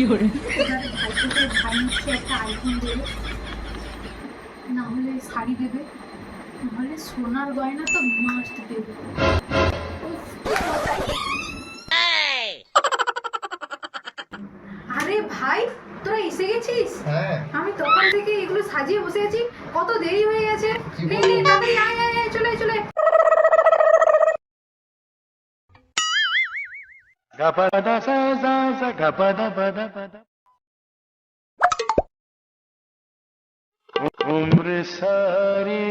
ভাইকে ভাই হচ্ছে একটা আইফোন দেবে, না হলে শাড়ি দেবে, নাহলে সোনার গয়না তো মাস্ট দেবে। আরে ভাই তোরা এসে গেছিস? হ্যাঁ আমি তখন থেকে এগুলো সাজিয়ে বসে আছি, কত দেরি হয়ে গেছে। নে নে তাড়াতাড়ি আয় আয় আয়, চলে চলে। उम्र सारी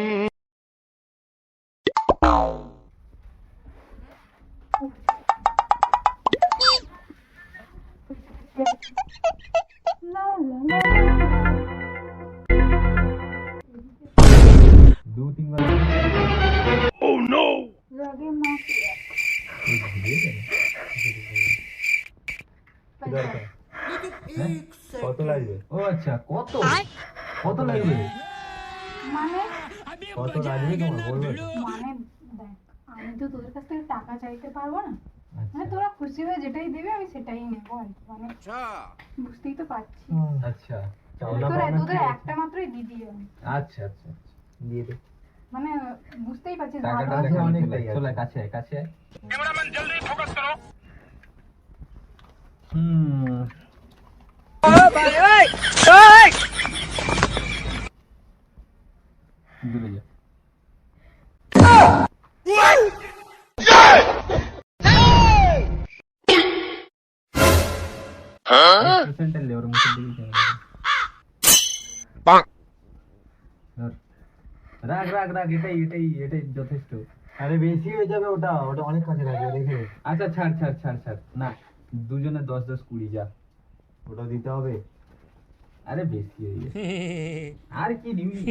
दो तीन बार Oh no! কত লাগবে? ও আচ্ছা, কত কত লাগবে? মানে কত লাগবে তোমার বলবে? মানে দেখ, আমি তো তোদের কাছ থেকে টাকা চাইতে পারবো না, মানে আচ্ছা তোরা খুশি হয়ে যেটাই দেবে আমি সেটাই নেবো আর কি, মানে বুঝতেই তো পারছিস। আচ্ছা চাওলা তোরা পাওনা তোদের কি আছে? একটা মাত্রই দিদি আমি, আচ্ছা আচ্ছা আচ্ছা দিয়ে দে। মানে বুঝতেই পারছিস টাকাটা ভালোবাসা। দেখে অনেকটাই আছে। চলে কাছে আয়, কাছে আয়। হুম দূরে যা। সেন্টার লে ওর মুখের দিকে ক্যামেরা ধর। রাখ রাখ রাখ, এটাই এটাই এটাই যথেষ্ট। আরে বেশি হয়ে যাবে, ওটা ওটা অনেক কাছে লাগবে, রেখে দে। আচ্ছা ছাড় ছাড় ছাড় ছাড় না, দুজনে 10-10 20 যা। ওটা দিতে হবে। আরে বেশি হয়ে গেছে, আর কি নিবি?